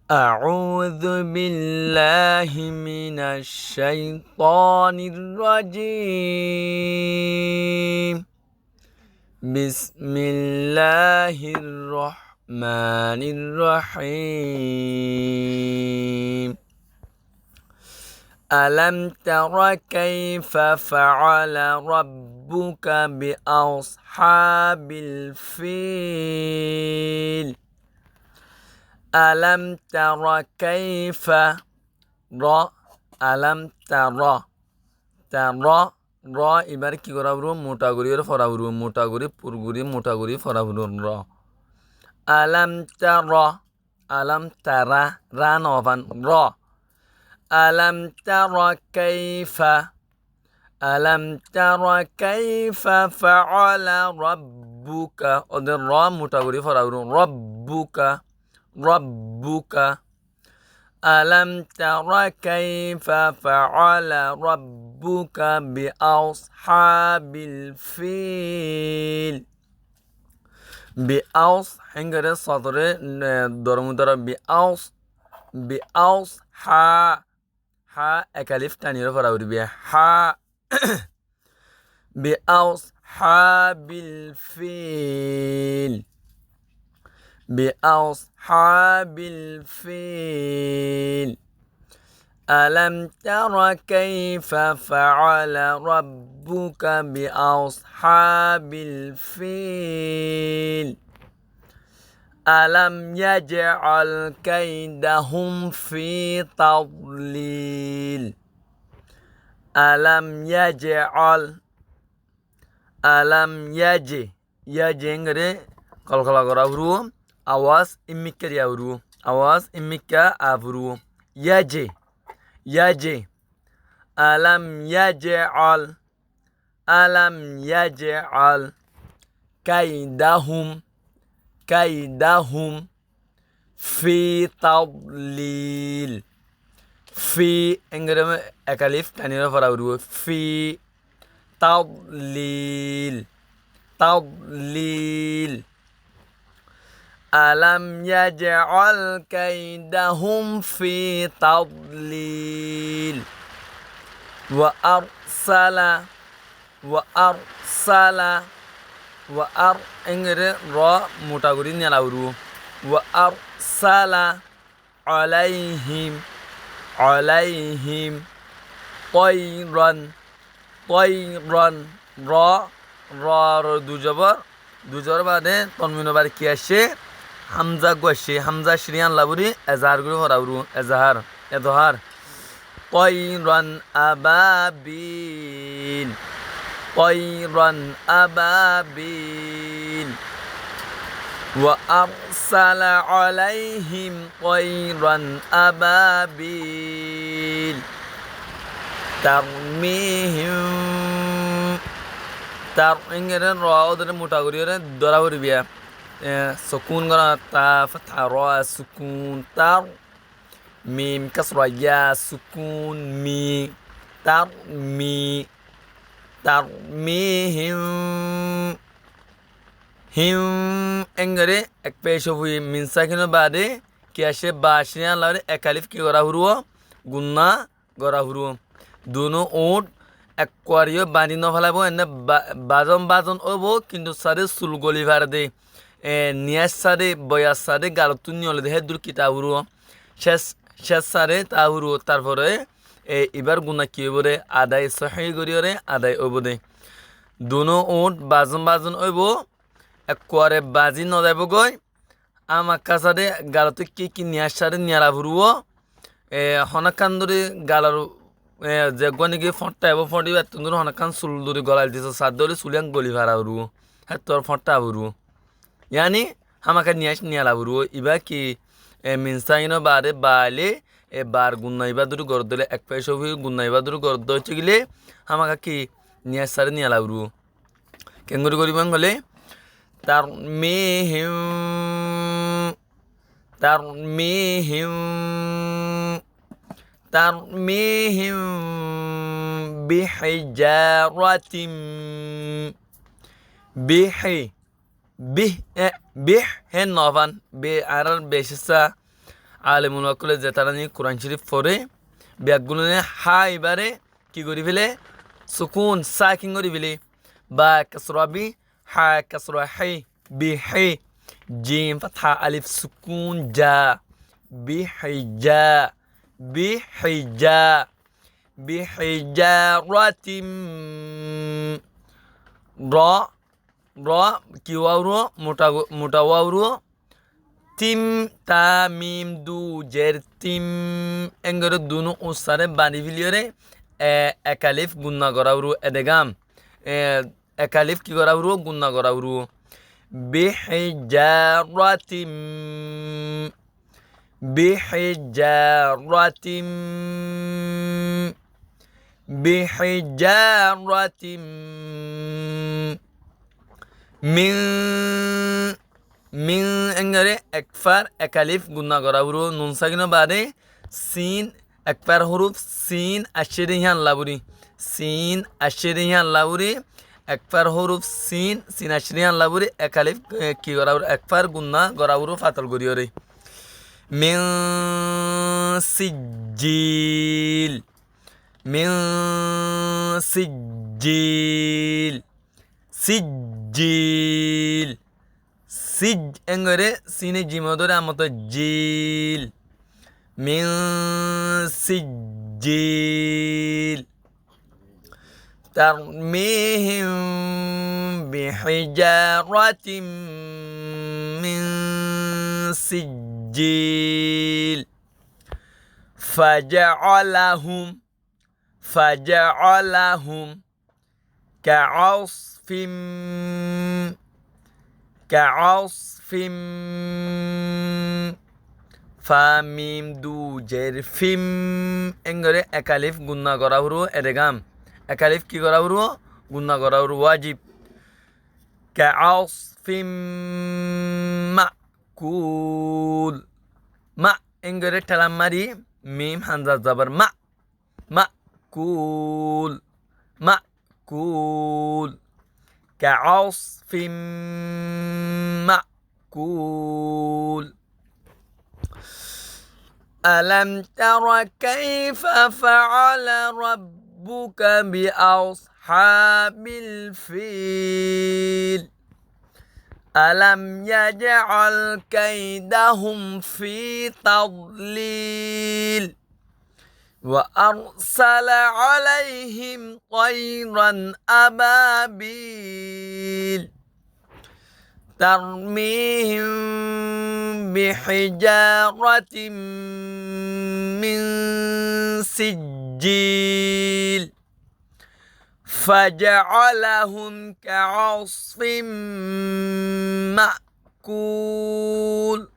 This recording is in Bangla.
أعوذ بالله من الشيطان الرجيم بسم الله الرحمن الرحيم ألم تر كيف فعل ربك بأصحاب الفيل ألم تر كيف ألم تر র এবার কি করা হবো মোটা করিয়ে ফরা হবো মোটা করি পুরগুড়ি মোটা করি ফরা হবো র আলাম তারা রা নভান র আলাম তারা কাইফা ফাআলা রাব্বুকা ওদের র মোটা করি ফরা হবো রব্বুকা ألم تر كيف فعل ربك بأصحاب الفيل بأوس حنجر الصدر درمدر بأوس ها أكاليف تاني رفراوري بها ها بأصحاب الفيل بأصحاب الفيل ألم تر كيف فعل ربك بأصحاب الفيل ألم يجعل كيدهم في تضليل ألم يجعل কলকলা করা হরু আওয়াজ ইমিক্কা দিয়া হরু আওয়াজ ইমিক্কা আবরু ইয়াজে আলাম ইয়াজআল কাইদাহুম ফি তাদলিল ফি এঙ্গরে একালিফ কানিরা ফরা হরু ফি তাদলিল ألم يجعل كيدهم في تضليل وأرسل إنجر را متغري نلاورو وأرسل عليهم طيرا را দুজবর বাদে তনমিন বার কি আসে হামজা গোয়াশে হামজা শ্রিয়ান লাবুরি এজাহার গুলো হরাবরু এজহার طيرا أبابيل وأرسل عليهم طيرا أبابيل ترميهم তার ইংরের র ওদের মোটা করি ধরা করবিয়া সুকুন করা তা ফাথা র সুকুন তার মিম কাসরা ইয়া সুকুন মি তার হিম ইংরে এক পেশ হুই মিন সাকিন বাদে কি আসে বাশিয়া লারে একালিফ কি করা হুরু গুন্না করা হুরু দুনো ওট একোয়ারিও বানি নফেলাবো এনে বাজন ওব কিন্তু সারে চুল গলি ভার দে নিয়াস সারে বয়াস সারে গালতু নিয়লে দে হেদুর কিতা হুরু শেষ সারে তা হুরু তারপরে এবার গুনা কি হইব রে আদায় সহি করিও আদায় ওব দে দুনো ওট বাজন ওইব একোয়ারে বাজি নদাইব গই আমার কাছারে গালতু কি নিয়াস সারে নিয়ালা হুরুও হনাকান্দরে গালার যে গনিকে ফটটা এবং ফটি এত দূর অনেকক্ষণ চুল দূরে গলাল দিছ সাত দৌড়ে চুলিয়াং গলি ভাড়া হরু হ্যাঁ তোর ফটটা হরু ইয়ানি আমাকে নিয়ে লাভরু ইবা কি মিনসাইন বারে বালে এ বার গুন্নাইবা দূর গর দিলে এক পয়সা গুন্নাইবা দূর গর দইতে গেলে আমাকে কি নিয়ে সারে নিয়ে লাভরু কেঙ্গুরি করিব গলে তার মেহিম ترميهم بحجارة به هن نوفان بعرر بيشسا আলেমুল ওয়াকলে যে তারা নিয়ে কোরআন শরীফ পড়ে ব্যাগগুলো নিয়ে হা এবারে কি করি ফেলে সুকুন সাকিং করি ফেলে বা কাসরাবি হা কাসরা হে বি হে জিম ফাতহা আলিফ সুকুন জা বিহিজা বিহিজা বিহিজারাতিম র র কি ওয়াও মোটা ওয়াও তিম তা মিম দু জের তিম এঙ্গরে দুনো উসারে বানি ফিলিয়রে একালিফ গুন্না গরাউরু এদেগাম একালিফ কি গরাউরু গুন্না গরাউরু বিহিজারাতিম বিহিজারাতিম বিহিজারাতিম মিন এঙ্গরে একফার একালিফ গুন্না গরাউরু নুন সাকিনো বাদে সিন একফার হরুফ সিন আশরিহান লাবুরি সিন আশরিহান লাবুরি একফার হরুফ সিন সিন আশরিহান লাবুরি একালিফ কি গরাউরু একফার গুন্না গরাউরু ফাতল গরিয়রে মিন সিজ্জিল মিন সিজ্জিল সিজ্জিল সিজ এঙ্গরে সিনে জিমদরে আমতো জিল মিন সিজ্জিল তারমিহিম বিহিজারাতিম মিন সিজ্জিল ফাজআলাহুম কাআসফিম ফামিম দু জের ফিম এঙ্গরে একালিফ গুন্না করা হরু এদেগাম একালিফ কি করা হরু গুন্না করা হরু ওয়াজিব কাআসফিম মাকুল মা এঙ্গরে ঠালাম মারি মিম হামজা জাবার মাকুল মাকুল كعصف مأكول ألم تر كيف فعل ربك بأصحاب الفيل ألم يجعل كيدهم في تضليل وأرسل عليهم طيرا أبابيل ترميهم بحجارة من سجيل فجعلهم كعصف مأكول